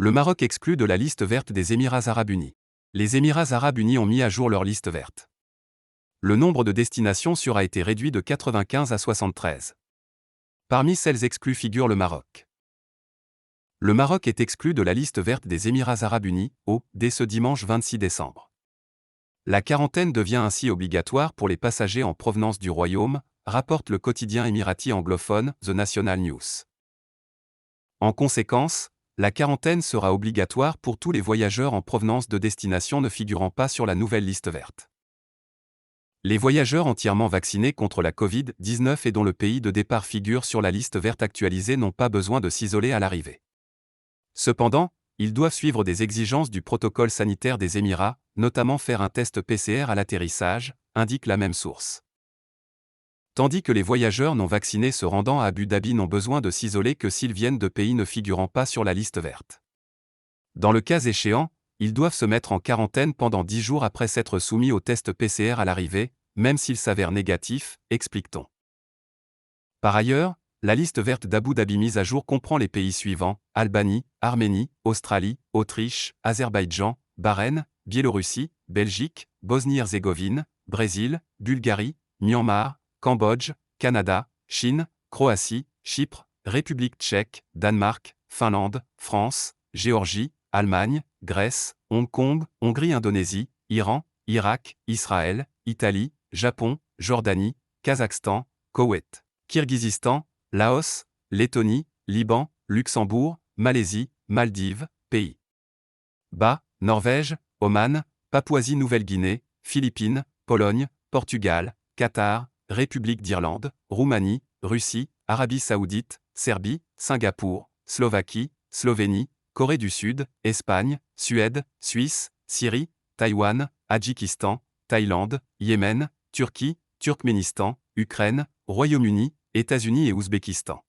Le Maroc exclu de la liste verte des Émirats arabes unis. Les Émirats arabes unis ont mis à jour leur liste verte. Le nombre de destinations sûres a été réduit de 95 à 73. Parmi celles exclues figure le Maroc. Le Maroc est exclu de la liste verte des Émirats arabes unis, dès ce dimanche 26 décembre. La quarantaine devient ainsi obligatoire pour les passagers en provenance du Royaume, rapporte le quotidien émirati anglophone The National News. En conséquence, la quarantaine sera obligatoire pour tous les voyageurs en provenance de destinations ne figurant pas sur la nouvelle liste verte. Les voyageurs entièrement vaccinés contre la Covid-19 et dont le pays de départ figure sur la liste verte actualisée n'ont pas besoin de s'isoler à l'arrivée. Cependant, ils doivent suivre des exigences du protocole sanitaire des Émirats, notamment faire un test PCR à l'atterrissage, indique la même source. Tandis que les voyageurs non vaccinés se rendant à Abu Dhabi n'ont besoin de s'isoler que s'ils viennent de pays ne figurant pas sur la liste verte. Dans le cas échéant, ils doivent se mettre en quarantaine pendant 10 jours après s'être soumis au test PCR à l'arrivée, même s'il s'avère négatif, explique-t-on. Par ailleurs, la liste verte d'Abu Dhabi mise à jour comprend les pays suivants: Albanie, Arménie, Australie, Autriche, Azerbaïdjan, Bahreïn, Biélorussie, Belgique, Bosnie-Herzégovine, Brésil, Bulgarie, Myanmar, Cambodge, Canada, Chine, Croatie, Chypre, République tchèque, Danemark, Finlande, France, Géorgie, Allemagne, Grèce, Hong Kong, Hongrie, Indonésie, Iran, Irak, Israël, Italie, Japon, Jordanie, Kazakhstan, Koweït, Kirghizistan, Laos, Lettonie, Liban, Luxembourg, Malaisie, Maldives, Pays-Bas, Norvège, Oman, Papouasie-Nouvelle-Guinée, Philippines, Pologne, Portugal, Qatar, République d'Irlande, Roumanie, Russie, Arabie Saoudite, Serbie, Singapour, Slovaquie, Slovénie, Corée du Sud, Espagne, Suède, Suisse, Syrie, Taïwan, Tadjikistan, Thaïlande, Yémen, Turquie, Turkménistan, Ukraine, Royaume-Uni, États-Unis et Ouzbékistan.